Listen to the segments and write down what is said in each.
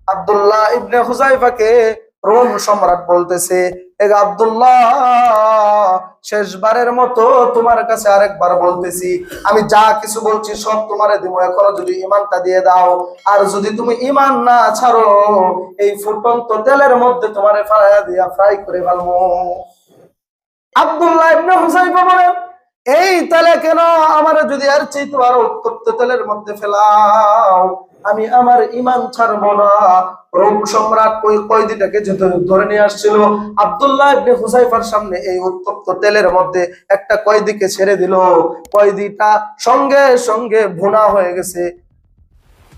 আব্দুল্লাহ ইবনে হুযায়ফাকে Rome সম্রাট বলতেছে, এ আব্দুল্লাহ, শেষবারের মতো তোমার কাছে আরেকবার বলতেছি, আমি যা কিছু বলছি সব তোমারে দিব, এখনো যদি ঈমানটা দিয়ে দাও। আর যদি তুমি ঈমান না ছাড়ো, এই ফুটন্ত তেলের মধ্যে তোমারে ফালাইয়া দিয়া ফ্রাই করে ফেলবো। আব্দুল্লাহ ইবনে হুযায়ফা বলেন, এই তেলে কেন, আমার যদি আর চাইতে আরো উত্তপ্ত তেলের মধ্যে ফেলাও, আমি আমার ঈমান ছাড়বো না। রোম সম্রাট ওই কয়েদিটাকে ধরে নিয়ে আসছিল, আব্দুল্লাহ ইবনে হুযায়ফার সামনে এই উত্তপ্ত তেলের মধ্যে একটা কয়েদিকে ছেড়ে দিল। কয়েদিটা সঙ্গে সঙ্গে ভুনা হয়ে গেছে,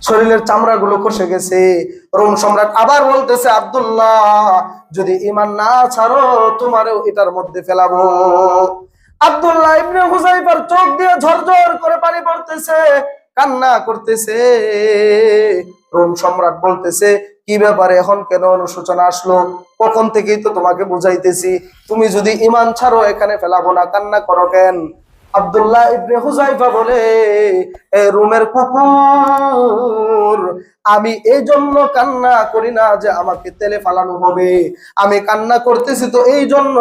শরীরের চামড়াগুলো খসে গেছে। রোম সম্রাট আবার বলতেছে, আব্দুল্লাহ, যদি ঈমান না ছাড়ো, তোমারও এটার মধ্যে ফেলাবো। আব্দুল্লাহ ইবনে হুযায়ফার চোখ দিয়ে ঝরঝর করে পানি পড়তেছে, কান্না করতেছে। রোম সম্রাট বলতেছে, কি ব্যাপারে, এখন কেন অনুশোচনা আসলো? কখন থেকেই তো তোমাকে বুঝাইতেছি, তুমি যদি ঈমান ছাড়ো এখানে ফেলাবো না, কান্না করো কেন? আব্দুল্লাহ ইবনে হুযায়ফা বলে, এ রোমের কুকুর, আমি এই জন্য কান্না করি না যে আমাকে তেলে ফালানো হবে, আমি কান্না করতেছি তো এই জন্য,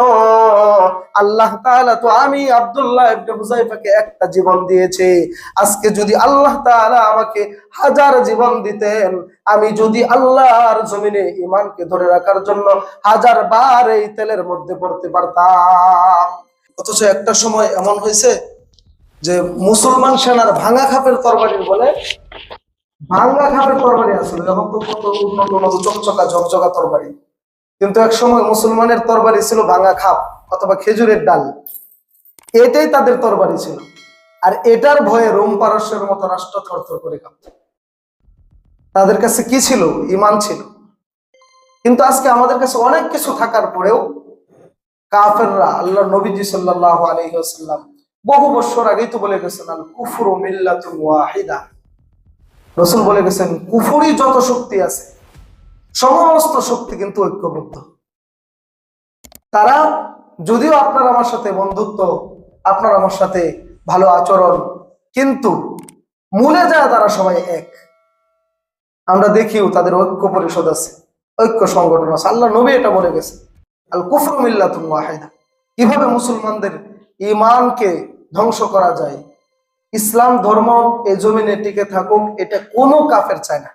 আল্লাহ তাআলা তো আমি আব্দুল্লাহ ইবনে হুযায়ফাকে একটা জীবন দিয়েছে। আজকে যদি আল্লাহ তাআলা আমাকে 1000 জীবন দিতেন, আমি যদি আল্লাহর জমিনে ঈমানকে ধরে রাখার জন্য 1000 বার এই তেলের মধ্যে পড়তে পারতাম। অথচ একটা সময় এমন হয়েছে যে মুসলমান সেনার ভাঙা খাপের তরবারি বলে, ভাঙা খাপের তরবারি আসলে এখন তো কত উন্নত উন্নত চকচকা ঝকঝকা তরবারি, কিন্তু এক সময় মুসলমানের তরবারি ছিল ভাঙা খাপ অথবা খেজুরের ডাল, এটাই তাদের তরবারি ছিল। আর এটার ভয়ে রোম পারস্যের মতো রাষ্ট্র থরথর করে কাঁপত। তাদের কাছে কি ছিল? ঈমান ছিল। কিন্তু আজকে আমাদের কাছে অনেক কিছু থাকার পরেও কাফেররা, আল্লাহ নবীজি সাল্লাল্লাহু আলাইহি ওয়াসাল্লাম বহু বছর আগেই তো বলে গেছেন, আল কুফরু মিল্লাতুন ওয়াহিদা। রাসূল বলে গেছেন, কুফরি যত শক্তি আছে সমস্ত শক্তি কিন্তু ঐক্যবদ্ধ। তারা যদিও আপনার আমার সাথে বন্ধুত্ব, আপনার আমার সাথে ভালো আচরণ, কিন্তু মূলে যায় তারা সবাই এক। আমরা দেখিও তাদের ঐক্য পরিষদ আছে, ঐক্য সংগঠন আছে। আল্লাহ নবী এটা বলে গেছে, আল কুফরু মিল্লাতুন ওয়াহিদা। কিভাবে মুসলমানদের ঈমানকে ধ্বংস করা যায়, ইসলাম ধর্ম এই জমিনে টিকে থাকুক, এটা কোনো কাফের চায় না,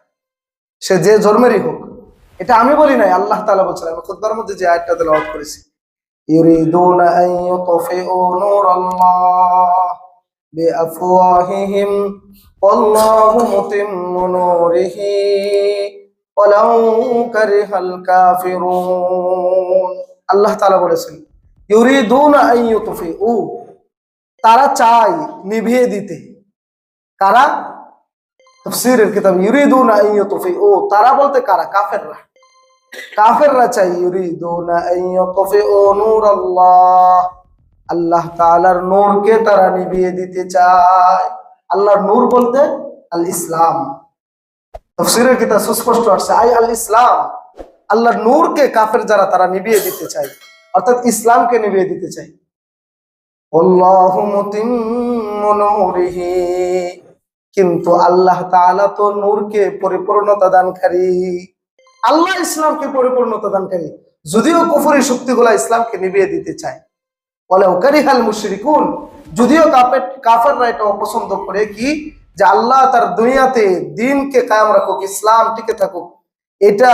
সে যে ধর্মেরই হোক। এটা আমি বলি নাই, আল্লাহ তাআলা বলছেন। আমি খুতবার মধ্যে যে আয়াতটা তেলাওয়াত করেছি, ইউরিদুনা আন ইউতফিউ নূরাল্লাহ বিআফওয়াহিহিম ওয়াল্লাহু মুতিম্মু নূরিহি ওয়ালাউ কারিহাল কাফিরুন। আল্লাহ তাআলা বলেছেন, ইউরিদুনা আন ইউতফিউ, তারা চায় নিভিয়ে দিতে। কারা? তাফসীরের কিতাব ইউরিদুনা আন ইউতফিউ, তারা বলতে কারা? কাফেররা। কাফেররা চাই ইউরিদুনা আন ইউতফিউ নূরাল্লাহ, আল্লাহ তাআলার নূরকে তারা নিভিয়ে দিতে চায়। আল্লাহর নূর বলতে আল ইসলাম। তাফসীরের কিতাব সুস্পষ্ট আছে, আই আল ইসলাম, আল্লাহর নূরকে কাফের যারা তারা নিভিয়ে দিতে চায়, অর্থাৎ ইসলামকে নিভিয়ে দিতে চায়। আল্লাহু মুতিম্মু নূরিহি, কিন্তু আল্লাহ তাআলা তো নূরকে পরিপূর্ণতা দানকারী। আল্লাহ ইসলামকে পরিপূর্ণতা দানকারী, যদিও কুফরি শক্তিগুলা ইসলামকে নিভিয়ে দিতে চায়। ওয়ালাউ কারিহাল মুশরিকুন, যদিও কাফেররা এটা অপছন্দ করে, কি যে আল্লাহ তার দুনিয়াতে দ্বীনকে কায়েম রাখুক, ইসলাম টিকে থাকুক, এটা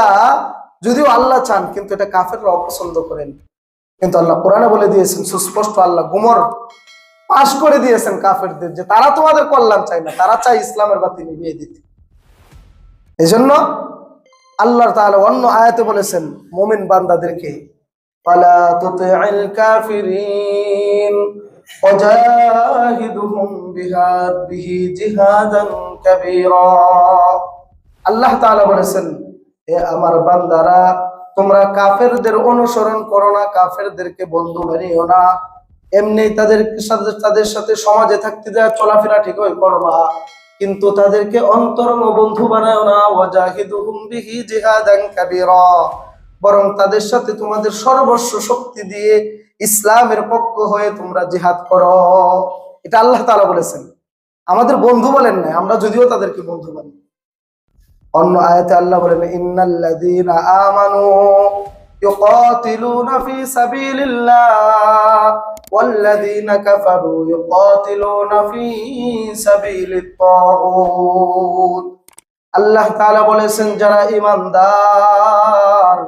যদিও আল্লাহ চান, কিন্তু এটা কাফেররা অপছন্দ করেন। কিন্তু আল্লাহ কোরআনে বলে দিয়েছেন সুস্পষ্ট, আল্লাহ গুমর পাশ করে দিয়েছেন কাফেরদের, যে তারা তোমাদের কল্যাণ চায় না, তারা চায় ইসলামের বাতি নিভিয়ে দিতে। এজন্য আল্লাহ তাআলা অন্য আয়াতে বলেছেন মুমিন বান্দাদেরকে, ফালা তুতি'ল কাফিরিন ওয়াজাহিদুহুম বিহি জিহাদান কাবীরা। আল্লাহ তাআলা বলেছেন, হে আমার বান্দারা, তোমরা কাফেরদের অনুসরণ করো না, কাফেরদেরকে বন্ধু বানিও না। এমনি তাদের সাথে সমাজে থাকতে দেয়া, চলাফেরা ঠিকই করবা, কিন্তু তাদেরকে অন্তরঙ্গ বন্ধু বানাও না। ওয়াজাহিদুহুম বিহি জিহাদান কাবীরা, বরং তাদের সাথে তোমাদের সর্বস্ব শক্তি দিয়ে ইসলামের পক্ষ হয়ে তোমরা জিহাদ করো। এটা আল্লাহ তাআলা বলেছেন, আমাদের বন্ধু বলেন না, আমরা যদিও তাদেরকে বন্ধু বানি। অন্য আয়াতে আল্লাহ বলেন, ইন্নাল্লাযীনা আমানু ইউকাতিলুনা ফি সাবিলিল্লাহ ওয়াল্লাযীনা কাফারু ইউকাতিলুনা ফি সাবিলিত তাগুত। আল্লাহ তাআলা বলেছেন, যারা ঈমানদার,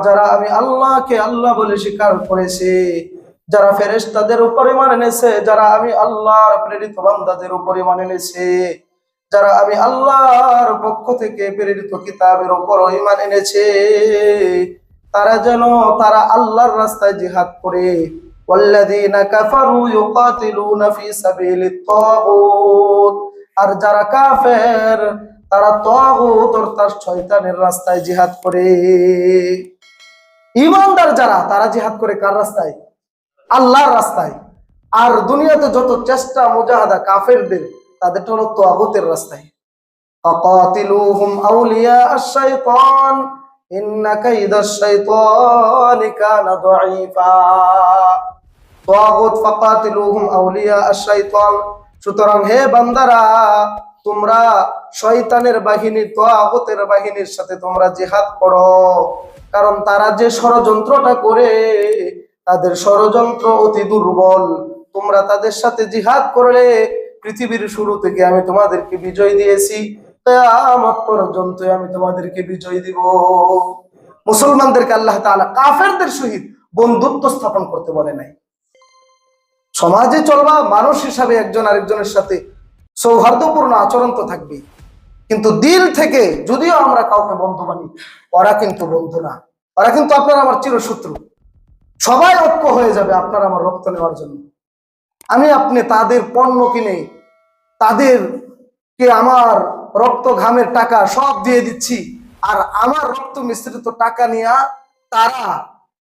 যারা আমি আল্লাহকে আল্লাহ বলে স্বীকার করেছে, যারা ফেরেশতাদের উপর ঈমান এনেছে, যারা আমি আল্লাহর প্রেরিত বান্দাদের উপর ঈমান এনেছে, যারা আমি আল্লাহর পক্ষ থেকে প্রেরিত কিতাবের উপর ঈমান এনেছে, তারা আল্লাহর রাস্তায় জিহাদ করে, ওয়াল্লাযীনা কাফারু ইউকাতিলুনা ফি সাবিলিত তাগুত, আর যারা কাফের তারা তাগুত অর্থাৎ শয়তানের রাস্তায় জিহাদ করে। ঈমানদার যারা, তারা জিহাদ করে কার রাস্তায়? আল্লাহর রাস্তায়। আর দুনিয়াতে যত চেষ্টা মুজাহাদা কাফেরদের, তাদের হলো তাগুতের রাস্তায়। ফাকাতিলুহুম আউলিয়া আশ-শাইতান ইন্না কাইদাশ শাইতানি কানা দাঈফা। তাগুত ফাকাতিলুহুম আউলিয়া আশ-শাইতান, সুতরাং হে বান্দারা, তোমরা শয়তানের বাহিনী, তাগুতের বাহিনীর সাথে তোমরা জিহাদ করো, কারণ তারা যে ষড়যন্ত্রটা করে, তাদের ষড়যন্ত্র অতি দুর্বল। তোমরা তাদের সাথে জিহাদ করলে পৃথিবীর শুরু থেকে আমি তোমাদেরকে বিজয় দিয়েছি, কিয়ামত পর্যন্ত আমি তোমাদেরকে বিজয় দিব। মুসলমানদেরকে আল্লাহ তাআলা কাফেরদের সহিত বন্ধুত্ব স্থাপন করতে বলে নাই। সমাজে চলবা, মানুষ হিসাবে একজন আরেকজনের সাথে সৌহার্দ্যপূর্ণ আচরণ তো থাকবে, কিন্তু দিল থেকে যদিও আমরা কাউকে বন্ধু মানি, ওরা কিন্তু বন্ধু না, ওরা কিন্তু আপনার আমার চিরশত্রু। সবাই ঐক্য হয়ে যাবে আপনার আমার রক্ত নেওয়ার জন্য। আপনি তাদের পণ্য কিনে তাদেরকে আমার রক্ত ঘামের টাকা সব দিয়ে দিচ্ছি, আর আমার রক্ত মিশ্রিত টাকা নিয়ে তারা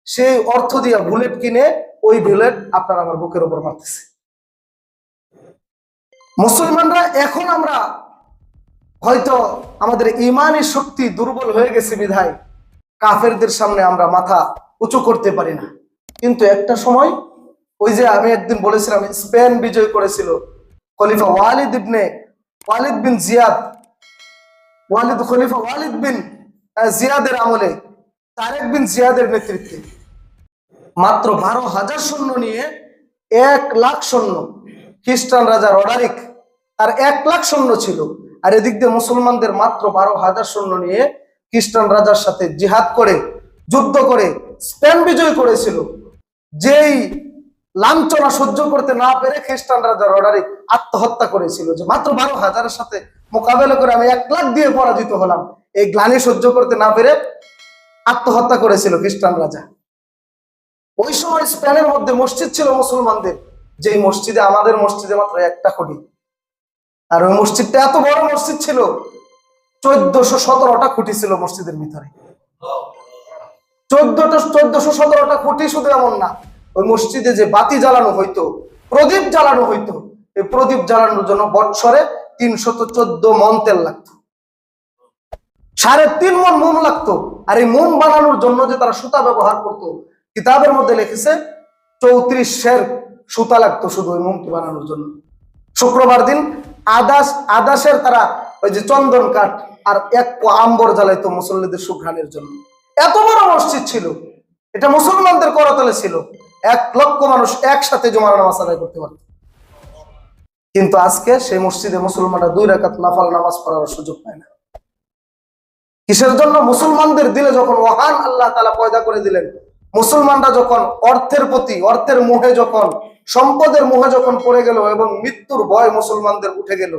সেই অর্থ দিয়ে বুলেট কিনে ওই বুলেট আপনার আমার বুকের উপর মারতেছে। মুসলমানরা এখন আমরা হয়তো আমাদের ইমানি শক্তি দুর্বল হয়ে গেছে বিধায় কাফেরদের সামনে আমরা মাথা উঁচু করতে পারি না। কিন্তু একটা সময়, ওই যে আমি একদিন বলেছিলাম, স্পেন বিজয় করেছিল খলিফা ওয়ালিদ বিন জিয়াদ, খলিফা ওয়ালিদ বিন জিয়াদের আমলে, তারেক বিন জিয়াদের নেতৃত্বে মাত্র 12,000 সৈন্য নিয়ে 1,00,000 সৈন্য, খ্রিস্টান রাজা রডারিক তার 1,00,000 সৈন্য ছিল, আর এদিক দিয়ে মুসলমানদের মাত্র 12,000 সৈন্য নিয়ে খ্রিস্টান রাজার সাথে জিহাদ করে, যুদ্ধ করে স্পেন বিজয় করেছিল। যেই লাঞ্ছনা সহ্য করতে না পেরে খ্রিস্টান রাজা রডারিক আত্মহত্যা করেছিল, যে মাত্র 12,000-এর সাথে মোকাবেলা করে আমি 1,00,000 দিয়ে পরাজিত হলাম। এই গ্লানি সহ্য করতে না পেরে আত্মহত্যা করেছিল খ্রিস্টান রাজা। ওই সময় স্পেনের মধ্যে মসজিদ ছিল মুসলমানদের, যেই মসজিদে, আমাদের মসজিদে মাত্র একটা খুঁটি, আর ওই মসজিদটা এত বড় মসজিদ ছিল, 1417টা খুঁটি ছিল মসজিদের ভিতরে। 1417টা খুঁটি, শুধু এমন না, ওই মসজিদে যে বাতি জ্বালানো হইতো, প্রদীপ জ্বালানো হইতো, এই প্রদীপ জ্বালানোর জন্য বৎসরে 314 মণ তেল লাগতো, 3.5 মণ মোম লাগতো। আর এই মোম বানানোর জন্য যে তারা সুতা ব্যবহার করতো, কিতাবের মধ্যে লিখেছে 34 সের সুতা লাগতো শুধু ওই মোমটি বানানোর জন্য। শুক্রবার দিন আদাসের তারা ওই যে চন্দন কাঠ আর 1 পোয়া আম্বর জ্বালাইতো মুসল্লিদের সুঘ্রাণের জন্য। এত বড় মসজিদ ছিল, এটা মুসলমানদের করতলে ছিল, 1,00,000 মানুষ একসাথে জুমার নামাজ আদায় করতে পারত। কিন্তু আজকে সেই মসজিদে মুসলমানরা 2 রাকাত নফল নামাজ পড়ার সুযোগ পায় না। কিসের জন্য? মুসলমানদের দিলে যখন ওহান আল্লাহ তাআলা পয়দা করে দিলেন, মুসলমানরা যখন অর্থের প্রতি, অর্থের মোহে, যখন সম্পদের মোহে যখন পড়ে গেল, এবং মৃত্যুর ভয় মুসলমানদের উঠে গেল।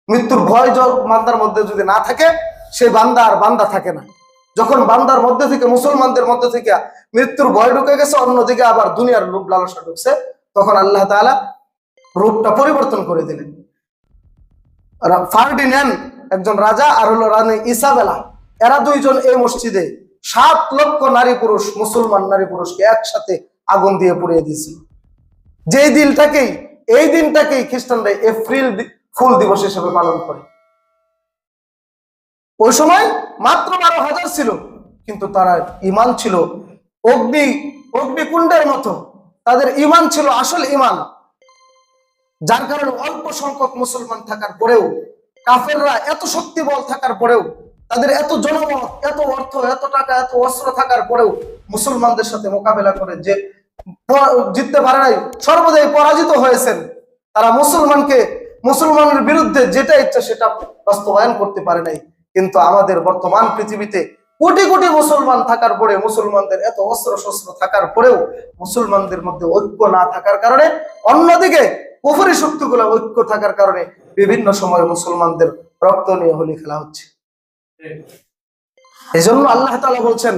মৃত্যুর ভয় বান্দার মধ্যে যদি না থাকে, সে বান্দা আর বান্দা থাকে না। যখন বান্দার মধ্যে থেকে, মুসলমানদের মধ্যে থেকে মৃত্যুর ভয় ঢুকে গেছে, অন্যদিকে আবার দুনিয়ার লোভ লালসা ঢুকছে, তখন আল্লাহ তাআলা রূপটা পরিবর্তন করে দিলেন। ফার্ডিন্যান্ড একজন রাজা, আর হলো রানী ইসাবেলা, এরা দুইজন এই মসজিদে 7 লক্ষ নারী পুরুষ, মুসলমান নারী পুরুষকে একসাথে আগুন দিয়ে পুড়িয়ে দিয়েছিল। এই দিনটাকেই খ্রিস্টানরা এপ্রিল ফুল দিবস হিসেবে পালন করে। ওই সময় মাত্র 12,000 ছিল, কিন্তু তারা ঈমান ছিল অগ্নিকুণ্ডের মতো, তাদের ঈমান ছিল আসল ঈমান, যার কারণে অল্প সংখ্যক মুসলমান থাকার পরেও কাফেররা এত শক্তি বল থাকার পরেও, তাদের এত জনমত, এত অর্থ, এত টাকা, এত অস্ত্র থাকার পরেও মুসলমানদের সাথে মোকাবেলা করে যে জিততে পারে নাই, সর্বদাই পরাজিত হয়েছেন। তারা মুসলমানের বিরুদ্ধে যেটা ইচ্ছা সেটা বাস্তবায়ন করতে পারে নাই। কিন্তু আমাদের বর্তমান পৃথিবীতে কোটি কোটি মুসলমান থাকার পরে, মুসলমানদের এত অস্ত্র শস্ত্র থাকার পরেও মুসলমানদের মধ্যে ঐক্য না থাকার কারণে, অন্যদিকে কুফরি শক্তিগুলো ঐক্য থাকার কারণে বিভিন্ন সময় মুসলমানদের রক্ত নিয়ে হোলি খেলা হচ্ছে। এই জন্য আল্লাহ তাআলা বলছেন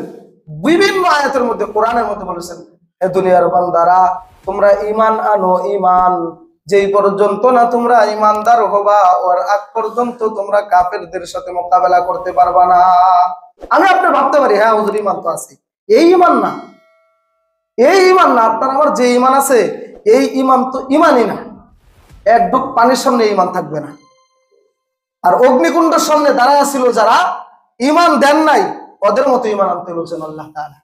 বিভিন্ন আয়াতের মধ্যে, কোরআনের মধ্যে বলেছেন, এ দুনিয়ার বান্দারা তোমরা ঈমান আনো, ঈমান যেই পর্যন্ত না তোমরা ঈমানদার হবা, ওর আগ পর্যন্ত তোমরা কাফেরদের সাথে মোকাবেলা করতে পারবা না। আমি আপনি ভাবতে পারি হ্যাঁ হুজুর ঈমান তো আছে, এই ঈমান না, এই ঈমান না, আপনার আমার যে ঈমান আছে এই ঈমান তো ঈমানই না। এক ডুব পানির সামনে ঈমান থাকবে না। আর অগ্নিকুণ্ডের সামনে দাঁড়ায় ছিল যারা ঈমান দেন নাই, ওদের মতো ঈমান আনতে বলছেন আল্লাহ তাআলা।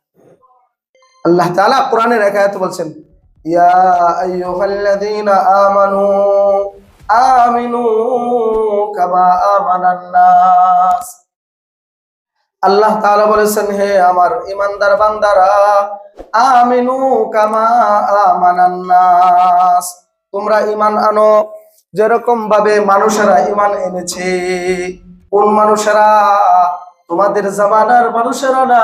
আল্লাহ তাআলা কোরআনের এক আয়াতে বলছেন, ইয়া আইয়ুহাল্লাযীনা আমানু আমিনু কামা আমানান নাস। আল্লাহ তাআলা বলেছেন, হে আমার ঈমানদার বান্দারা, আমিনু কামা আমানান নাস, তোমরা ঈমান আনো যেরকম ভাবে মানুষেরা ঈমান এনেছে। কোন মানুষেরা? তোমাদের জামানার মানুষেরা না।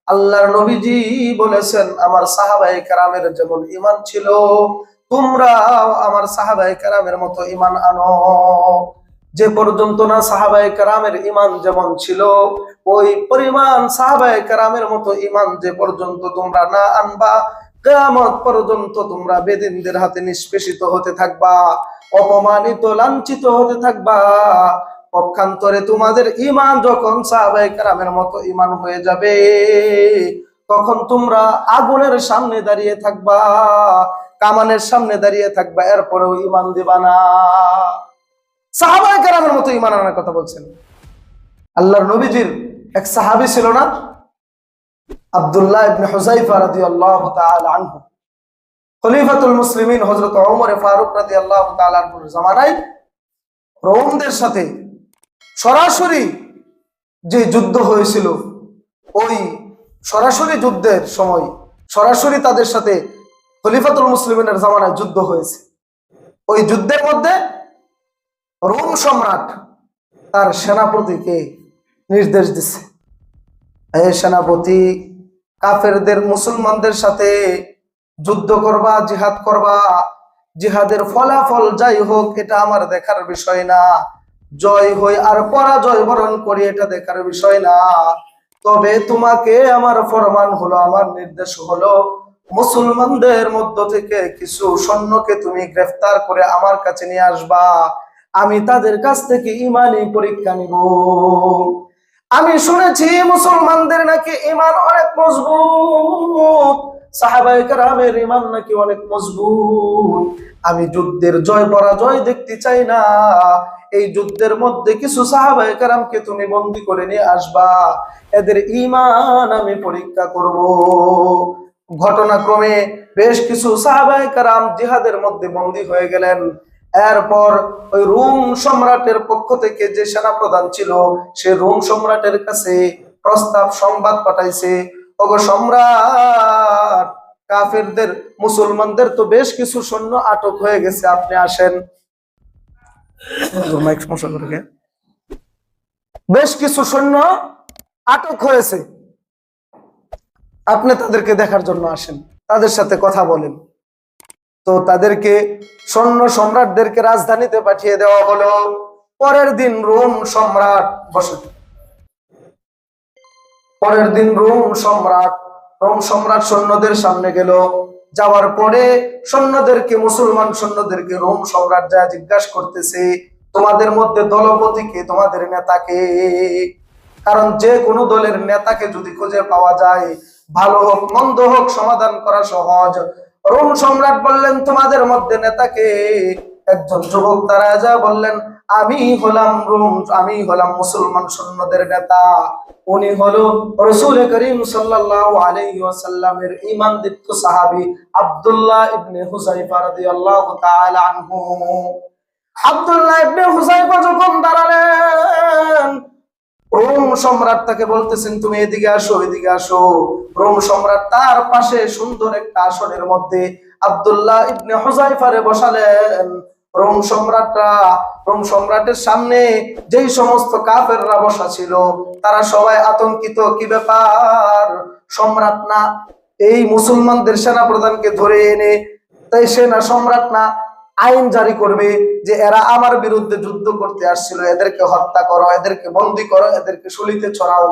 আল্লাহর নবীজি বলেছেন, আমার সাহাবায়ে কেরামের যেমন ঈমান ছিল, তোমরা আমার সাহাবায়ে কেরামের মতো ঈমান আনো। যে পর্যন্ত না সাহাবায়ে কেরামের ঈমান যেমন ছিল, ওই পরিমাণ সাহাবায়ে কেরামের মতো ঈমান যে পর্যন্ত তোমরা না আনবা, কিয়ামত পর্যন্ত তোমরা বেদিনদের হাতে নিষ্পেষিত হতে থাকবা, অপমানিত লাঞ্ছিত হতে থাকবা। পক্ষান্তরে তোমাদের ঈমান যখন সাহাবায়ে কেরামের মতো ঈমান হয়ে যাবে, তখন তোমরা আগুনের সামনে দাঁড়িয়ে থাকবা, কামানের সামনে দাঁড়িয়ে থাকবা, এরপরেও ঈমান দিবা না। সাহাবায়ে কেরামের মতো ঈমান আনার কথা বলছেন। আল্লাহর নবীজির এক সাহাবী ছিল না, আব্দুল্লাহ ইবনে হুযায়ফা রাদিয়াল্লাহু তাআলা আনহু, খলিফাতুল মুসলিমিন হযরত ওমর ফারুক রাদিয়াল্লাহু তাআলা আনহুর জামানায় রোমদের সাথে সরাসরি যে যুদ্ধ হয়েছিল, ওই সরাসরি যুদ্ধের সময় সরাসরি তাদের সাথে খলিফাতুল মুসলিমিনের জামানায় যুদ্ধ হয়েছে। ওই যুদ্ধের মধ্যে রোম সম্রাট তার সেনাপতিকে নির্দেশ দিচ্ছে, হে সেনাপতি, কাফেরদের মুসলমানদের সাথে যুদ্ধ করবা, জিহাদ করবা। জিহাদের ফলাফল যাই হোক এটা আমার দেখার বিষয় না, জয় হই আর পরাজয় বরণ করি এটা দেখার বিষয় না। তবে তোমাকে আমার ফরমান হলো, আমার নির্দেশ হলো, মুসলমানদের মধ্য থেকে কিছু সৈন্যকে তুমি গ্রেফতার করে আমার কাছে নিয়ে আসবা। আমি তাদের কাছ থেকে ঈমানি পরীক্ষা নিব। আমি শুনেছি মুসলমানদের নাকি ঈমান অনেক মজবুত, সাহাবায়ে কেরামের ঈমান নাকি অনেক মজবুত। আমি যুদ্ধের জয় পরাজয় দেখতে চাই না, এই যুদ্ধের মধ্যে কিছু সাহাবায়ে কেরামকে তুমি বন্দী করে নিয়ে আসবা, এদের ঈমান আমি পরীক্ষা করব। ঘটনাক্রমে বেশ কিছু সাহাবায়ে কেরাম জিহাদের মধ্যে বন্দী হয়ে গেলেন। এরপর ওই রোম সম্রাটের পক্ষ থেকে যে সেনাপ্রধান ছিল, সে রোম সম্রাটের কাছে প্রস্তাব সংবাদ পাঠাইছে, ওগো সম্রাট, কাফেরদের মুসলমানদের তো বেশ কিছু সৈন্য আটক হয়ে গেছে, আপনি আসেন। বেশ কিছু সৈন্য আটক হয়েছে, আপনি তাদেরকে দেখার জন্য আসেন, তাদের সাথে কথা বলেন। তো তাদেরকে সৈন্য সম্রাটদেরকে রাজধানীতে পাঠিয়ে দেওয়া হলো। পরের দিন রোম সম্রাট সৈন্যদের সামনে গেল। যাওয়ার পরে সৈন্যদেরকে, মুসলমান সৈন্যদেরকে রোম সম্রাট যা জিজ্ঞাসা করতেছে, তোমাদের মধ্যে দলপতি কে, তোমাদের নেতাকে? কারণ যে কোনো দলের নেতাকে যদি খুঁজে পাওয়া যায়, ভালো হোক মন্দ হোক, সমাধান করা সহজ। রোম সম্রাট বললেন, তোমাদের মধ্যে নেতাকে? একজন যুবক দাঁড়ায় যা বললেন, আমি হলাম মুসলমান সৈন্যদের নেতা। উনি হলো রাসূল করিম সাল্লাল্লাহু আলাইহি ওয়াসাল্লামের ঈমানদীপ্ত সাহাবী আব্দুল্লাহ ইবনে হুযায়ফা রাদিয়াল্লাহু তাআলা আনহু। আব্দুল্লাহ ইবনে হুযায়ফা যখন দাঁড়ালেন, রোম সম্রাট তাকে বলতেছেন তুমি এদিকে আসো, এদিকে আসো। রোম সম্রাট তার পাশে সুন্দর একটা আসনের মধ্যে আব্দুল্লাহ ইবনে হুযায়ফারে বসালেন। রোম সম্রাটরা, রোম সম্রাটের সামনে যেই সমস্ত কাফেররা বসা ছিল তারা সবাই আতঙ্কিত, কি ব্যাপার, সম্রাট না এই মুসলমানদের সেনা প্রধানকে ধরে এনে, তাই সেনা সম্রাট না আইন জারি করবে যে এরা আমার বিরুদ্ধে যুদ্ধ করতে আসছিল, এদেরকে হত্যা করো, এদেরকে বন্দী করো, এদেরকে শুলিতে ছড়াও।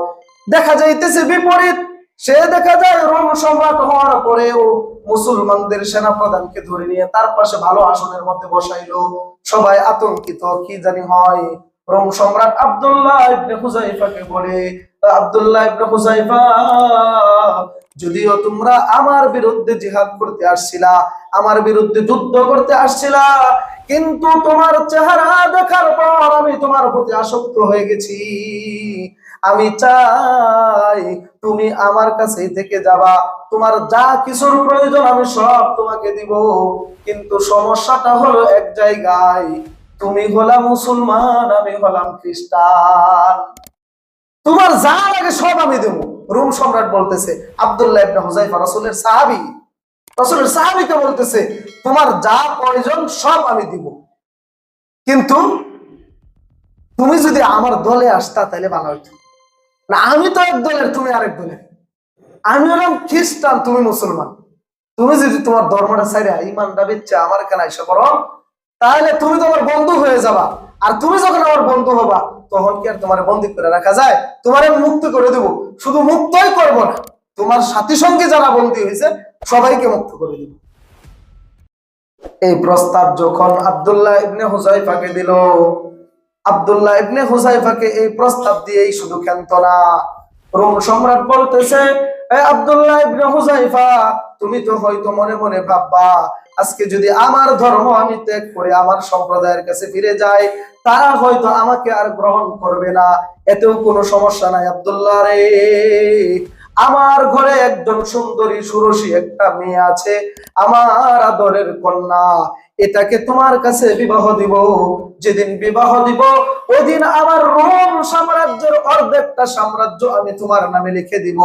দেখা যাইতেছে বিপরীত, সে দেখা যায় রোম সম্রাট হওয়ার পরেও মুসলমানদের সেনা প্রধানকে ধরে নিয়ে তার পাশে ভালো আসনের মধ্যে বসাইলো। সবাই আতঙ্কিত, কি জানি হয়। রোম সম্রাট আব্দুল্লাহ ইবনে হুযায়ফাকে বলে, আব্দুল্লাহ ইবনে হুযায়ফা, যদিও তোমরা আমার বিরুদ্ধে জিহাদ করতে আসছিলা, আমার বিরুদ্ধে যুদ্ধ করতে আসছিলা, কিন্তু তোমার চেহারা দেখার পর আমি তোমার প্রতি আসক্ত হয়ে গেছি। আমি চাই তুমি আমার কাছেই থেকে যাবা, তোমার যা কিছুর প্রয়োজন আমি সব তোমাকে দিব। কিন্তু সমস্যাটা হলো এক জায়গায়, তুমি হলা মুসলমান, আমি হলাম খ্রিস্টান, তোমার যা লাগে সব আমি দেবো। রোম সম্রাট বলতেছে, আব্দুল্লাহ ইবনে হুযায়ফা রাসূলের সাহাবী, রাসূলের সাহাবীকে বলতেছে তোমার যা প্রয়োজন সব আমি দিব, কিন্তু তুমি যদি আমার দলে আসতা তাহলে ভালো হইতো। না, আমি তো এক দলের, তুমি আরেক দলের, আমি হলাম খ্রিস্টান, তুমি মুসলমান। তুমি যদি তোমার ধর্মটা ছাইরা ঈমানটা বেচে আমার এখানে এসে করো, তাহলে তুমি তোমার বন্ধু হয়ে যাবা। আর তুমি যখন আমার বন্ধু হবা তখন কি আর তোমার বন্দী করে রাখা যায়? তোমার আমি মুক্ত করে দেব। শুধু মুক্তই করবো না, তোমার সাথী সঙ্গে যারা বন্দী হয়েছে সবাইকে মুক্ত করে দেব। এই প্রস্তাব যখন আব্দুল্লাহ ইবনে হুযায়ফাকে দিল, আব্দুল্লাহ ইবনে হুযায়ফাকে এই প্রস্তাব দিয়েই শুধু ক্ষান্ত না, রোম সম্রাট বলতেছে, এ আব্দুল্লাহ ইবনে হুযায়ফা, তুমি তো হয়তো মনে মনে ভাববা আজকে যদি আমার ধর্ম আমি ত্যাগ করে আমার সম্প্রদায়ের কাছে ফিরে যাই তারা হয়তো আমাকে আর গ্রহণ করবে না। এতেও কোনো সমস্যা নাই আব্দুল্লাহ রে, আমার ঘরে একজন সুন্দরী সুরসী একটা মেয়ে আছে, আমার আদরের কন্যা, এটাকে তোমার কাছে বিবাহ দিব। যেদিন বিবাহ দিব ওদিন আমার রোম সাম্রাজ্যের অর্ধেকটা সাম্রাজ্য আমি তোমার নামে লিখে দিব,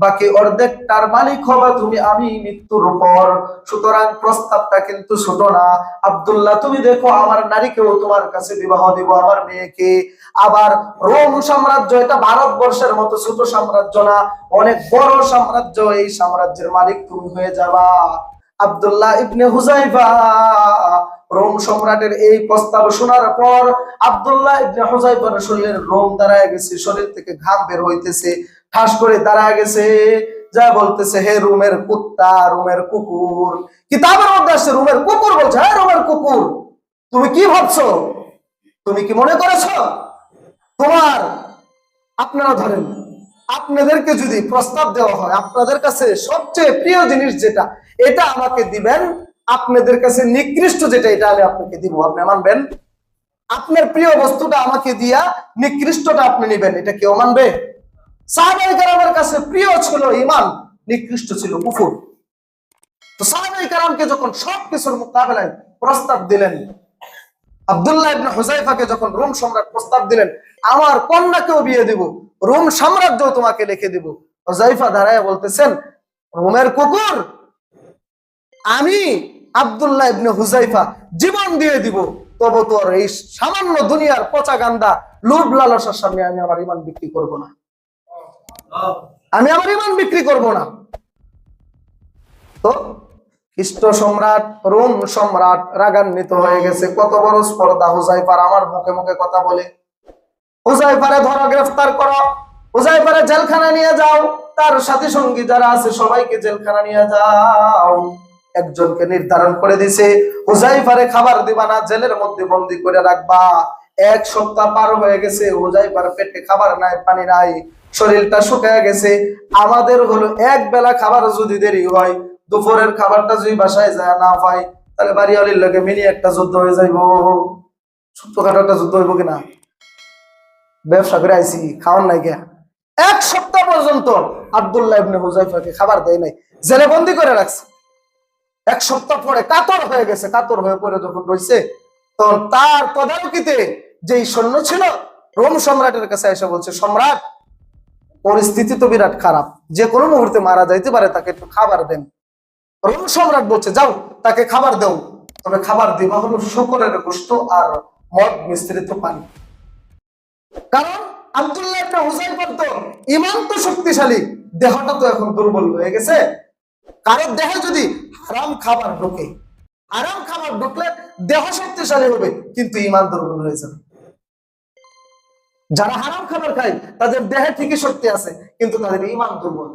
বাকি অর্ধেকটার মালিক হবা তুমি আমি মৃত্যুর পর। সুতরাং প্রস্তাবটা কিন্তু ছোট না আব্দুল্লাহ, তুমি দেখো আমার নারীকেও তোমার কাছে বিবাহ দিব, আমার মেয়েকে। আবার রোম সাম্রাজ্য এটা ভারতবর্ষের মতো ছোট সাম্রাজ্য না, অনেক বড় সাম্রাজ্য, এই সাম্রাজ্যের মালিক তুমি হয়ে যাবা। আব্দুল্লাহ ইবনে হুযায়ফা রোম সম্রাটের এই প্রস্তাব শোনার পর আব্দুল্লাহ ইবনে হুযায়ফার শরীরের রোম দাঁড়ায় গেছে, শরীর থেকে ঘাম বের হইতেছে, ঠাস করে দাঁড়ায় গেছে, যা বলতেছে, হে রোমের কুত্তা, রোমের কুকুর। কিতাবের মধ্যে আসছে রোমের কুকুর বলছে, হ্যাঁ রোমের কুকুর, তুমি কি ভাবছো? তুমি কি মনে করেছো তোমার, আপনারা ধরেন আপনাদেরকে যদি প্রস্তাব দেওয়া হয় আপনাদের কাছে সবচেয়ে প্রিয় জিনিস যেটা এটা আমাকে দিবেন, আপনাদের কাছে নিকৃষ্ট যেটা এটা আমি আপনাকে দিব, আপনি মানবেন? আপনার প্রিয় বস্তুটা আমাকে দিয়া নিকৃষ্টটা আপনি নেবেন, এটা কেউ মানবে? সাহাবায়ে কেরামের কাছে প্রিয় ছিল ঈমান, নিকৃষ্ট ছিল কুফর। তো সাহাবায়ে কেরামকে যখন সবকিছুর মোকাবেলায় প্রস্তাব দিলেন, আব্দুল্লাহ ইবনে হুযায়ফাকে যখন রোম সম্রাট প্রস্তাব দিলেন আমার কন্যাকেও বিয়ে দিব, রোম সাম্রাজ্য তোমাকে লিখে দিব, হুযায়ফা দাঁড়ায় বলতেছেন, রোমের কুকুর, আমি আব্দুল্লাহ ইবনে হুযায়ফা জীবন দিয়ে দিব, তবু তোর এই সামান্য দুনিয়ার পচা গান্দা লোভ লালসার সামনে আমি আমার ঈমান বিক্রি করব না, আমি আমার ঈমান বিক্রি করব না। তো খ্রিস্ট সম্রাট, রোম সম্রাট রাগান্বিত হয়ে গেছে, কত বড় স্পর্ধা হুযায়ফার, আমার মুখে মুখে কথা বলে, হুযায়ফারে ধরো, গ্রেফতার করো, হুযায়ফারে জেলখানায় নিয়ে যাও, তার সাথী সঙ্গী যারা আছে সবাইকে জেলখানা নিয়ে যাও। একজনকে নির্ধারণ করে দিছে, হুযায়ফারে খাবার দিবা না, জেলের মধ্যে বন্দী করে রাখবা। এক সপ্তাহ পার হয়ে গেছে, হুযায়ফার পেটে খাবার নাই, পানি নাই, শরীরটা শুকিয়ে গেছে। আমাদের হলো এক বেলা খাবার যদি দেরি হয়, দুপুরের খাবারটা যদি বাসায় যায় না পাই, তাহলে বাড়িওয়ালির লোকে মিনি একটা যুদ্ধ হয়ে যাইব, ছোট্টখাটো একটা যুদ্ধ হইব কিনা। ব্যবসা করে আইছি, খাওয়ার নাই কে। এক সপ্তাহ পর্যন্ত আব্দুল্লাহ ইবনে হুযায়ফাকে খাবার দেয় নাই, জেলে বন্দী করে রাখছে। এক সপ্তাহ পরে কাতর হয়ে গেছে, কাতর হয়ে পরে যখন রয়েছে তো তার তদারকিতে যেই সৈন্য ছিল রোম সম্রাটের কাছে এসে বলছে, সম্রাট পরিস্থিতি তো বিরাট খারাপ, যে কোনো মুহূর্তে মারা যাইতে পারে, তাকে একটু খাবার দেন। রোম সম্রাট বলছে, যাও তাকে খাবার দাও, তবে খাবার দিবা হলো শুকরের গোশত আর মদ মিশ্রিত পানি। কারণ আব্দুল্লাহ ইবনে হুযায়ফার তো ঈমান তো শক্তিশালী, দেহটা তো এখন দুর্বল হয়ে গেছে। কারোর দেহে যদি হারাম খাবার ঢোকে, হারাম খাবার ঢুকলে দেহ শক্তিশালী হবে কিন্তু ঈমান দুর্বল হয়ে যাবে। যারা হারাম খাবার খায় তাদের দেহে ঠিকই শক্তি আছে কিন্তু তাদের ঈমান দুর্বল।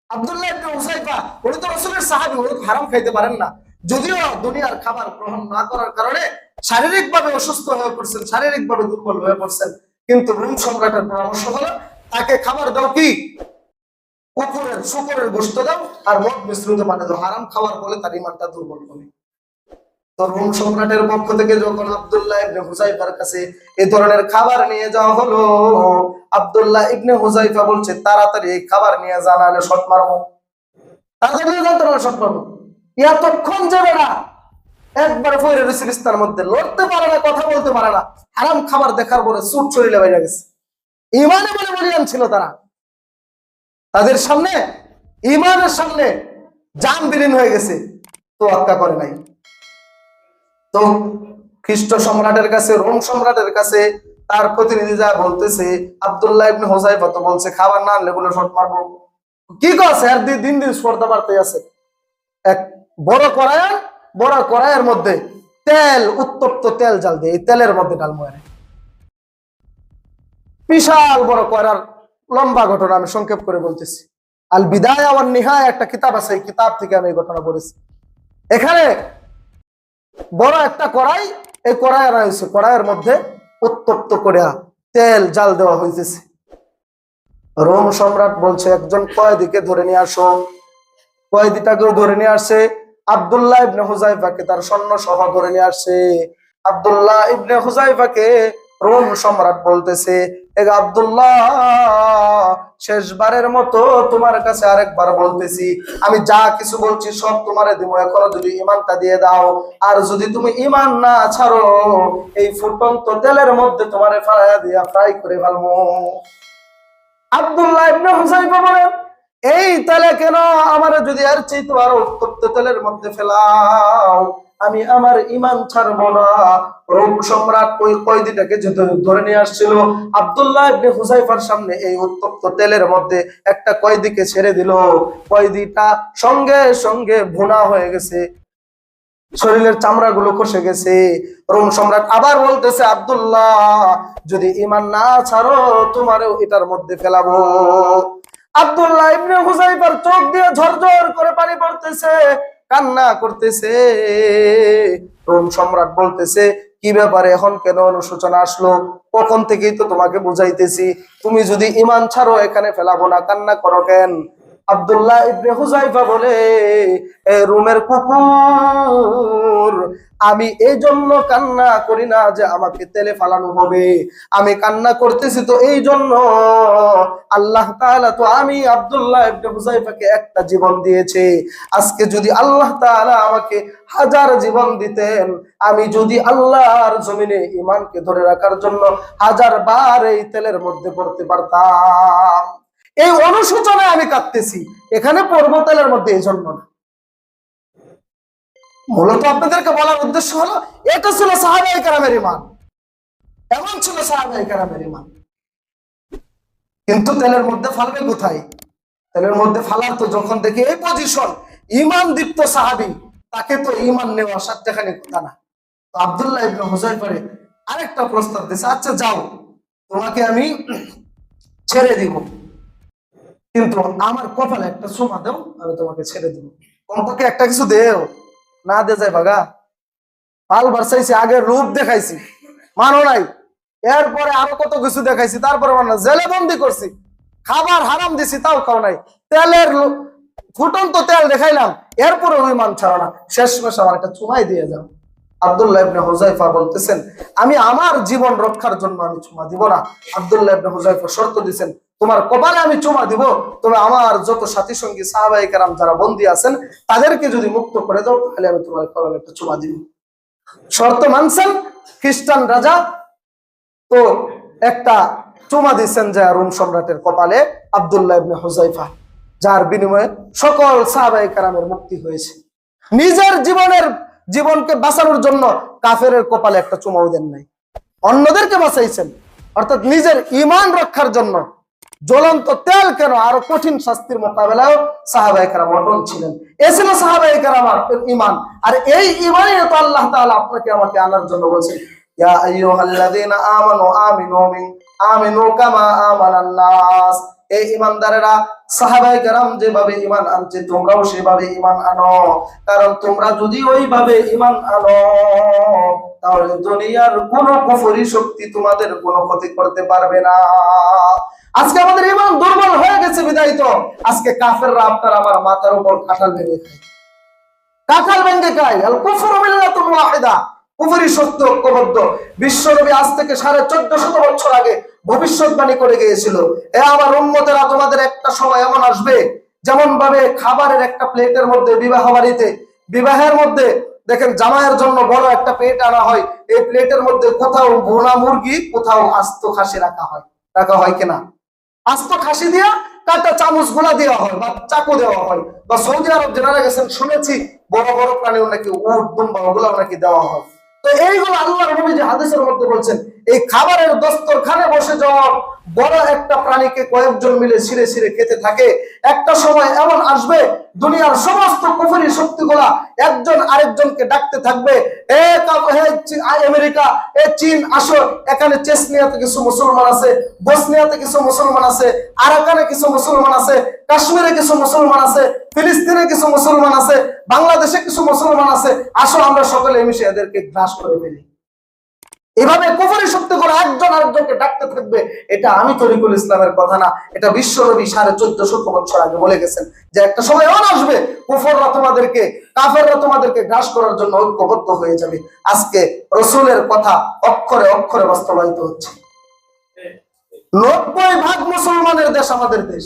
আব্দুল্লাহ ইবনে হুযায়ফা উনি তো রাসূলের সাহাবী, উনি হারাম খাইতে পারেন না, যদিও দুনিয়ার খাবার গ্রহণ না করার কারণে শারীরিকভাবে অসুস্থ হয়ে পড়ছেন, শারীরিকভাবে দুর্বল হয়ে পড়ছেন, কিন্তু রোম সম্রাটের পরামর্শ হলো তাকে খাবার দাও কি শুকরের গোশত দাও আর মদ মিশ্রিত পানি দাও, হারাম খাওয়ার ফলে তার ঈমানটা দুর্বল হবে। তো রোম সম্রাটের পক্ষ থেকে যখন আব্দুল্লাহ ইবনে হুযায়ফার কাছে এই ধরনের খাবার নিয়ে যাওয়া হলো, আব্দুল্লাহ ইবনে হুযায়ফা বলছে, তাড়াতাড়ি এই খাবার নিয়ে যান, নাহলে শট মারবো। তাড়াতাড়ি নিয়ে যান, তাহলে শট মারবো। এতক্ষণ যাবে না, একবার পড়ে রয়েছে বিস্তার মধ্যে, লড়তে পারে না, কথা বলতে পারে না, হারাম খাবার দেখার পরে চুট শরীরে বাইরে গেছে। ঈমানে বলে বলিয়ান ছিল তারা, তাদের সামনে ঈমানের সামনে জান বিলীন হয়ে গেছে, তো আক্কা করে নাই। তো খ্রিস্ট সম্রাটের কাছে, রোম সম্রাটের কাছে তার প্রতিনিধি যা বলতেছে, আব্দুল্লাহ ইবনে হুযায়ফা তো বলছে খাবার না আনলে বলে শট মারবো। কি করছে, আর দিন দিন স্পর্ধা বাড়তে আছে। এক বড় কড়াইয়ের মধ্যে তেল, উত্তপ্ত তেল জাল দিয়ে এই তেলের মধ্যে ডালমো। বিশাল বড় কড়ার লম্বা ঘটনা আমি সংক্ষেপ করে বলতেছি। আল বিদায়া ওয়ান নিহায়া একটা কিতাব আছে, এই কিতাব থেকে আমি এই ঘটনা পড়েছি। এখানে বড় একটা কড়াই, এই কড়াই আনা হয়েছে, কড়াইয়ের মধ্যে উত্তপ্ত করে তেল জাল দেওয়া হইতেছে। রোম সম্রাট বলছে, একজন কয়েদিকে ধরে নিয়ে আসো। কয়েদিটাকেও ধরে নিয়ে আসে, আব্দুল্লাহ ইবনে হুযায়ফাকে তার সৈন্য সহ ধরে নিয়ে আসে। আব্দুল্লাহ ইবনে হুযায়ফাকে রোম সম্রাট বলতেছে, আব্দুল্লাহ, শেষবারের মতো তোমার কাছে আরেকবার বলতেছি, আমি যা কিছু বলছি সব তোমারে দিব, এখনো যদি ঈমানটা দিয়ে দাও, আর যদি তুমি ঈমান না ছাড়ো এই ফুটন্ত তেলের মধ্যে তোমারে ফালাইয়া দিয়া ফ্রাই করে ফেলবো। আব্দুল্লাহ ইবনে হুযায়ফা বলেন, এই তেলে কেন, আমার যদি আর চাইতো আরো উত্তপ্ত তেলের মধ্যে ফেলাও, আমি আমার ঈমান ছাড়বো না। রোম সম্রাট ওই কয়েদিটাকে ধরে নিয়ে আসছিল, আব্দুল্লাহ ইবনে হুযায়ফার সামনে এই উত্তপ্ত তেলের মধ্যে একটা কয়েদিকে ছেড়ে দিল। কয়েদিটা সঙ্গে সঙ্গে ভুনা হয়ে গেছে, শরীরের চামড়া গুলো খসে গেছে। রোম সম্রাট আবার বলতেছে, আব্দুল্লাহ, যদি ঈমান না ছাড়ো তোমারও এটার মধ্যে ফেলাবো। আব্দুল্লাহ ইবনে হুযায়ফার চোখ দিয়ে ঝরঝর করে পানি পড়তেছে, কান্না করতেছে। রোম সম্রাট বলতেছে, কি ব্যাপারে, এখন কেন অনুশোচনা আসলো? কখন থেকেই তো তোমাকে বুঝাইতেছি, তুমি যদি ঈমান ছাড়ো এখানে ফেলাবো না, কান্না করো কেন? আব্দুল্লাহ ইবনে হুযায়ফা বলে, রোমের কুকুর, আমি এই জন্য কান্না করি না যে আমাকে তেলে ফালানো হবে, আমি কান্না করতেছি তো এই জন্য, আল্লাহ তাআলা তো আমি আব্দুল্লাহ ইবনে হুযায়ফাকে একটা জীবন দিয়েছে, আজকে যদি আল্লাহ তাআলা আমাকে 1000 জীবন দিতেন, আমি যদি আল্লাহর জমিনে ঈমানকে ধরে রাখার জন্য 1000 বার এই তেলের মধ্যে পড়তে পারতাম। এই অনুশোচনায় আমি কাঁদতেছি, এখানে পড়বো তেলের মধ্যে এই জন্য না। মূলত আপনাদেরকে বলার উদ্দেশ্য হলো, এটা ছিল সাহাবায়ে কেরামের ঈমান, এমন ছিল সাহাবায়ে কেরামের ঈমান। কিন্তু তেলের মধ্যে ফালবে কোথায়? তেলের মধ্যে ফালার তো যখন দেখি এই পজিশন, ঈমান দীপ্ত সাহাবী, তাকে তো ঈমান নেওয়া সাতটাখানি কথা না। তো আব্দুল্লাহ ইবনে হুযায়ফারে আরেকটা প্রস্তাব দিয়েছে, আচ্ছা যাও, তোমাকে আমি ছেড়ে দিব, কিন্তু আমার কপালে একটা চুমা দাও, আমি তোমাকে ছেড়ে দিব। কমপক্ষে একটা কিছু দেও, না দে যায় ভাগা। পাল বারসাইছি, আগে রূপ দেখাইছি, মানো নাই, এরপরে আরো কত কিছু দেখাইছি, তারপরে মানো, জেলে বন্দি করছি, খাবার হারাম দিছি, তাও খাও নাই, তেলের ফুটন্ত তেল দেখাইলাম, এরপরে ওই মান ছাড়ো না, শেষমেশ আমার একটা চুমাই দিয়ে যাও। আব্দুল্লাহ ইবনে হুযায়ফা বলতেছেন, আমি আমার জীবন রক্ষার জন্য আমি চুমা দিব না। আব্দুল্লাহ ইবনে হুযায়ফা শর্ত দিয়েছেন, তোমার কপালে আমি চুমা দিব, তবে আমার যত সাথী সঙ্গী সাহাবায়ে কেরাম যারা বন্দী আছেন তাদেরকে যদি মুক্ত করে দাও, তাহলে আমি তোমার কপালে একটা চুমা দিব। শর্ত মানছেন খ্রিস্টান রাজা, তো একটা চুমা দিচ্ছেন যা রোম সম্রাটের কপালে, আব্দুল্লাহ ইবনে হুযায়ফা, যার বিনিময়ে সকল সাহাবায়ে কেরামের মুক্তি হয়েছে। নিজের জীবনকে বাঁচানোর জন্য কাফেরের কপালে একটা চুমাও দেন নাই, অন্যদেরকে বাঁচাইছেন। অর্থাৎ নিজের ঈমান রক্ষার জন্য জ্বলন্ত তেল কেন, আরো কঠিন শাস্তির মোকাবেলায় সাহাবায়ে কেরাম অটল ছিলেন। এ ছিল সাহাবায়ে কেরামের ঈমান। আর এই ঈমানই তো আল্লাহ তাআলা আপনাকে আমাকে আনার জন্য বলছেন, ইয়া আইয়ুহাল্লাযীনা আমানু আমিনু কামা আমানান নাস। এই ঈমানদারেরা, সাহাবায়ে কেরাম যেভাবে ঈমান আনছে তোমরাও সেভাবে ঈমান আনো। কারণ তোমরা যদি ওইভাবে ঈমান আনো তাহলে দুনিয়ার কোন কুফরি শক্তি তোমাদের কোনো ক্ষতি করতে পারবে না। আজকে আমাদের ঈমান দুর্বল হয়ে গেছে বিধায় তো আজকে কাফেররা আপনার আমার মাথার উপর কাঁঠাল ভেঙে খায়। আল কুফরু মিল্লাতুন ওয়াহিদা, কুফরি সত্য ঐক্যবদ্ধ। বিশ্বনবী আজ থেকে 1450 বছর আগে ভবিষ্যৎবাণী করে গিয়েছিল, এ আমার উম্মতেরা, তোমাদের একটা সময় এমন আসবে যেমন ভাবে খাবারের একটা প্লেটের মধ্যে বিবাহের মধ্যে দেখেন জামাইয়ের জন্য বড় একটা প্লেট আনা হয়, এই প্লেটের মধ্যে কোথাও ভুনা মুরগি, কোথাও আস্ত খাসি রাখা হয় কিনা? আস্ত খাসি দিয়া কাটা চামচ গুলা দেওয়া হয় বা চাকু দেওয়া হয়, বা সৌদি আরব যারা গেছেন শুনেছি বড় বড় প্রাণীও নাকি উট দুম্বা ওগুলো নাকি দেওয়া হয়। তো এইগুলো আল্লাহর নবী যে হাদিসের মধ্যে বলছেন, এই খাবারের দস্তরখানে বসে যাওয়া বড় একটা প্রাণীকে কয়েকজন মিলে ছিঁড়ে ছিঁড়ে খেতে থাকে, একটা সময় এমন আসবে দুনিয়ার সমস্ত কুফরি শক্তিগুলা একজন আরেকজনকে ডাকতে থাকবে, আমেরিকা, চীন আসো, এখানে চেচনিয়াতে কিছু মুসলমান আছে, বসনিয়াতে কিছু মুসলমান আছে, আরাকানে কিছু মুসলমান আছে, কাশ্মীরে কিছু মুসলমান আছে, ফিলিস্তিনে কিছু মুসলমান আছে, বাংলাদেশে কিছু মুসলমান আছে, আসো আমরা সকলে মিশে এদেরকে গ্রাস করে ফেলি। এভাবে কুফরি শক্তিগুলো একজন আরেকজনকে ডাকতে থাকবে। এটা আমি তরিকুল ইসলামের কথা না, এটা বিশ্বনবী 1450 বছর আগে বলে গেছেন যে একটা সময় এমন আসবে কাফেররা তোমাদেরকে গ্রাস করার জন্য ঐক্যবদ্ধ হয়ে যাবে। আজকে রাসূলের কথা অক্ষরে অক্ষরে বাস্তবায়িত হচ্ছে। 90% মুসলমানের দেশ আমাদের দেশ।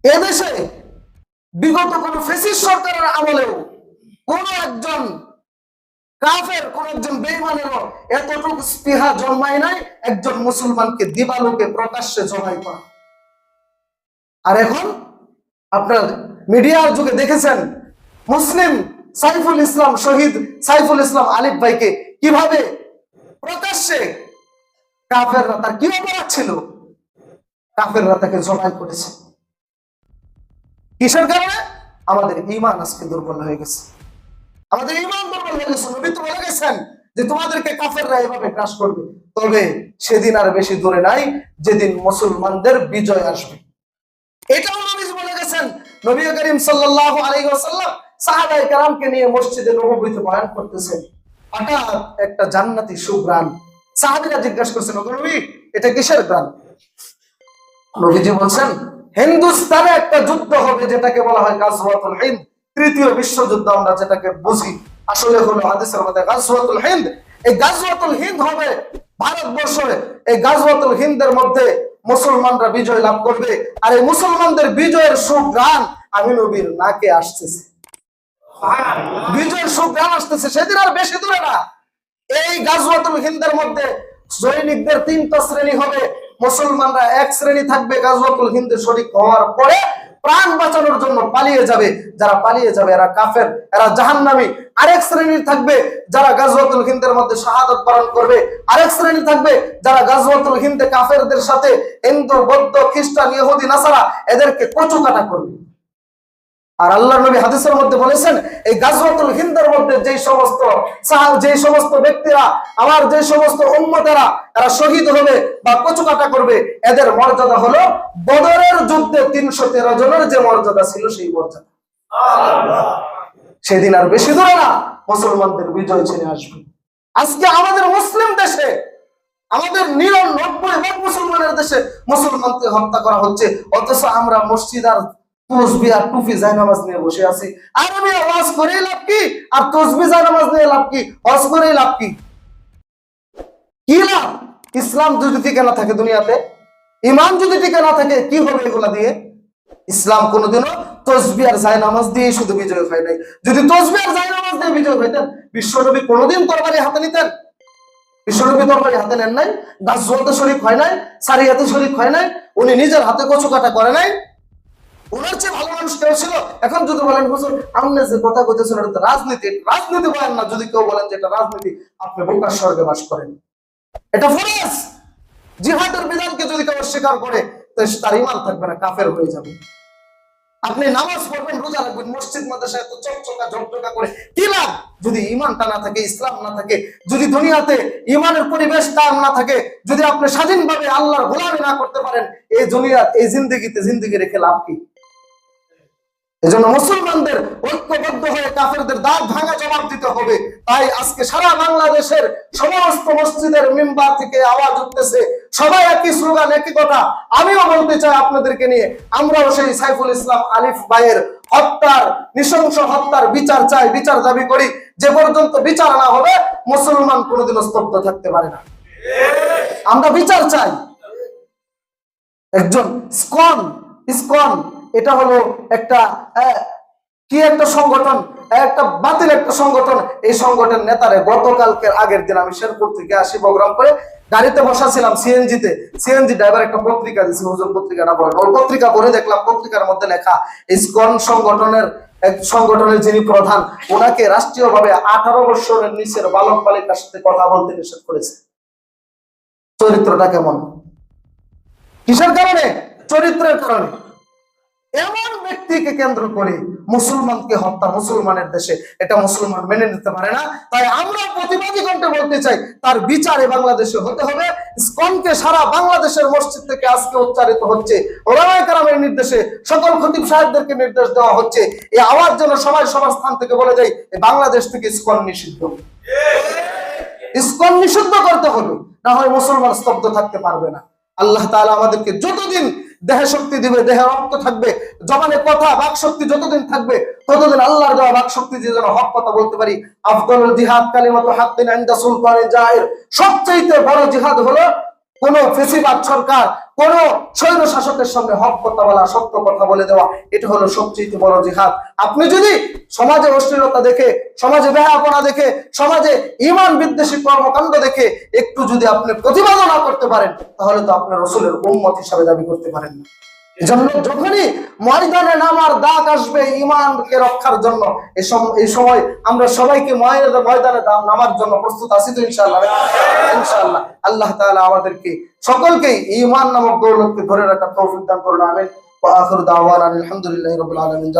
এদেশে বিগত কোন ফ্যাসিস্ট সরকারের আমলেও কোন একজন কাফের, কোন একজন বেঈমানেরও এতটুকু স্পৃহা জন্মায় নাই একজন মুসলমানকে দিবালোকে প্রকাশ্যে জবাই করা। আর এখন আপনার মিডিয়ার যুগে দেখেছেন মুসলিম সাইফুল ইসলাম, শহীদ সাইফুল ইসলাম আলিফ ভাইকে কিভাবে প্রকাশ্যে কাফেররা, তার কি অপরাধ ছিল, কাফেররা তাকে জবাই করেছে। কিসের কারণে? আমাদের ঈমান আজকে দুর্বল হয়ে গেছে। আমাদের ঈমান দুর্বল হয়ে গেছে। নবী তো বলে গেছেন যে তোমাদেরকে কাফেররা এভাবে গ্রাস করবে। তবে সেদিন আর বেশি দূরে নাই যেদিন মুসলমানদের বিজয় আসবে। এটাও নবী বলে গেছেন। নবী করিম সাল্লাল্লাহু আলাইহি ওয়াসাল্লাম সাহাবায়ে কেরামকে নিয়ে মসজিদে নববীতে বয়ান করতেছেন, হঠাৎ একটা জান্নাতি সুঘ্রাণ। সাহাবীরা জিজ্ঞাসা করছেন, ওগো নবী এটা কিসের ঘ্রাণ? নবীজি বলছেন, হিন্দুস্তানে একটা যুদ্ধ হবে যেটাকে বলা হয় গাজওয়াতুল হিন্দ, তৃতীয় বিশ্বযুদ্ধ আমরা যেটাকে বুঝি, আসলে হলো হাদিসের মধ্যে গাজওয়াতুল হিন্দ। এই গাজওয়াতুল হিন্দ হবে ভারতবর্ষে। এই গাজওয়াতুল হিন্দের মধ্যে মুসলমানরা বিজয় লাভ করবে, আর এই মুসলমানদের বিজয়ের সুঘ্রাণ আমি নবীর নাকে আসতেছে। বিজয়ের সুঘ্রাণ আসতেছে, সেদিন আর বেশি দূরে না। এই গাজওয়াতুল হিন্দের মধ্যে সৈনিকদের 3টা শ্রেণী হবে। মুসলমানরা এক শ্রেণী থাকবে গাজওয়াতুল হিন্দে শরীক হওয়ার পরে প্রাণ বাঁচানোর জন্য পালিয়ে যাবে। যারা পালিয়ে যাবে এরা কাফের, এরা জাহান্নামী। আরেক শ্রেণী থাকবে যারা গাজওয়াতুল হিন্দের মধ্যে শাহাদাত বরণ করবে। আরেক শ্রেণী থাকবে যারা গাজওয়াতুল হিন্দে কাফেরদের সাথে হিন্দু, বৌদ্ধ, খ্রিস্টান, ইহুদি, নাসারা এদেরকে কচুকাটা করবে। আর আল্লাহর নবী হাদিসের মধ্যে বলেছেন, এই গাজওয়াতুল হিন্দের মধ্যে যে সমস্ত ব্যক্তিরা, আমার যে সমস্ত উম্মতেরা এরা শহীদ হবে বা কচুকাটা করবে, এদের মর্যাদা হলো বদরের যুদ্ধে 313 জনের যে মর্যাদা ছিল সেই মর্যাদা। সেদিন আর বেশি দূরে না, মুসলমানদের বিজয় ছেড়ে আসবে। আজকে আমাদের মুসলিম দেশে, আমাদের 99% মুসলমানের দেশে মুসলমানকে হত্যা করা হচ্ছে, অথচ আমরা মসজিদ আর তসবিহ আর টুপি জায়নামাজ নিয়ে বসে আছি। আর আমি ওয়াজ করেই লাভ কি, আর তসবিহ জায়নামাজ নিয়ে লাভ কি, ওয়াজ করেই লাভ কি? কি লাভ? ইসলাম যদি টিকে না থাকে দুনিয়াতে, ঈমান যদি টিকে না থাকে, কি হবে এগুলা দিয়ে? ইসলাম কোনোদিনও তসবিহ আর জায়নামাজ দিয়ে শুধু বিজয় হয় নাই। যদি তসবিহ আর জায়নামাজ দিয়ে বিজয় হইতেন, বিশ্বনবী কোনোদিন তরবারি হাতে নিতেন? বিশ্বনবী তরবারি হাতে নেন নাই, গাছওয়াতে শরীক হয় নাই, সারিয়াতে শরীক হয় নাই, উনি নিজের হাতে কচু কাটা করে নাই। ওনার চেয়ে ভালো মানুষ কেউ ছিল? এখন যদি বলেন হুজুর আপনি যে কথা কইতেছেন এটা তো রাজনীতি, রাজনীতি বলেন না। যদি কেউ বলেন যে এটা রাজনীতি, আপনি বোকার স্বর্গে বাস করেন। এটা ফরজ। জিহাদের বিধানকে যদি কেউ অস্বীকার করে, তার ঈমান থাকবে না, কাফের হয়ে যাবে। আপনি নামাজ পড়বেন, রোজা রাখবেন, মসজিদ মাদ্রাসায় এত চকচকা ঝকঝকা করে, কি লাভ যদি ঈমানটা না থাকে, ইসলাম না থাকে, যদি দুনিয়াতে ঈমানের পরিবেশ কায়েম না থাকে, যদি আপনি স্বাধীনভাবে আল্লাহর গোলামি না করতে পারেন, এই দুনিয়া এই জিন্দেগি রেখে লাভ কি? এজন্য মুসলমানদের ঐক্যবদ্ধ হয়ে কাফেরদের দাঁত ভাঙা জবাব দিতে হবে। তাই আজকে সারা বাংলাদেশের সমস্ত মসজিদের মিম্বার থেকে আওয়াজ উঠতেছে, সবাই একই স্লোগান, একই কথা। আমিও বলতে চাই আপনাদেরকে নিয়ে, আমরাও সেই সাইফুল ইসলাম আলিফ ভাইয়ের হত্যার, নৃশংস হত্যার বিচার চাই, বিচার দাবি করি। যে পর্যন্ত বিচার না হবে, মুসলমান কোনোদিনও স্তব্ধ থাকতে পারে না। আমরা বিচার চাই। একজন ইসকন এটা হলো একটা কি একটা সংগঠন, একটা বাতিল একটা সংগঠন। এই সংগঠনের নেতারে গতকালকের আগের দিন আমি শেরপুর থেকে আসি প্রোগ্রাম করে, গাড়িতে বসাছিলাম সিএনজি ড্রাইভার একটা পত্রিকা দিয়েছে, হুজুর পত্রিকাটা পড়েন। ওই পত্রিকা পড়ে দেখলাম পত্রিকার মধ্যে লেখা ইসকন সংগঠনের যিনি প্রধান, ওনাকে রাষ্ট্রীয়ভাবে 18 বছরের নিচের বালক বালিকার সাথে কথা বলতে নিষেধ করেছে। চরিত্রটা কেমন? কিসের কারণে? চরিত্রের কারণে। এমন ব্যক্তিকে কেন্দ্র করে মুসলমানকে হত্যা, মুসলমানের দেশে, এটা মুসলমান মেনে নিতে পারে না। তাই আমরা প্রতিবাদী কণ্ঠে বলতে চাই, তার বিচারে বাংলাদেশে হতে হবে। ইসকনকে সারা বাংলাদেশের মসজিদ থেকে আজকে উচ্চারিত হচ্ছে, ওলামায়ে কেরামের নির্দেশে, সকল খতিব সাহেবদেরকে নির্দেশ দেওয়া হচ্ছে, এই আওয়াজ যেন সবাই সবার স্থান থেকে বলে যায়, বাংলাদেশ থেকে ইসকন নিষিদ্ধ। ইসকন নিষিদ্ধ করতে হবে, না হয় মুসলমান স্তব্ধ থাকতে পারবে না। আল্লাহ তাআলা আমাদেরকে যতদিন দেহে শক্তি দিবে, দেহে রক্ত থাকবে, জবানে কথা বাক শক্তি যতদিন থাকবে, ততদিন আল্লাহর দেওয়া বাক শক্তি দিয়ে যেন হক কথা বলতে পারি। আফদলুল জিহাদ কালিমাতু হাক্কিন ইনদা সুলতানিন জাহির। সবচেয়ে বড় জিহাদ হলো কোন ফেসিবাদ সরকার, কোন স্বৈর শাসকের সামনে হক কথা বলা, সত্য কথা বলে দেওয়া, এটা হলো সবচেয়ে বড় জিহাদ। আপনি যদি সমাজে অশ্লীলতা দেখে, সমাজে বেহায়াপনা দেখে, সমাজে ঈমান বিদ্বেষী কর্মকাণ্ড দেখে একটু যদি আপনি প্রতিবাদ না করতে পারেন, তাহলে তো আপনি রাসূলের উম্মত হিসাবে দাবি করতে পারেন না। এজন্য যখনই ময়দানে নামার ডাক আসবে ঈমানকে রক্ষার জন্য, এই সময় আমরা সবাইকে ময়দানে নামার জন্য প্রস্তুত আছি তো ইনশাআল্লাহ? ইনশাআল্লাহ। আল্লাহ তাআলা আমাদেরকে সকলকে ঈমান নামক দৌলতকে ধরে রাখার তৌফিক দান করুন। আমিন। ওয়া আখিরু দাওয়ানা আলহামদুলিল্লাহি রাব্বিল আলামিন।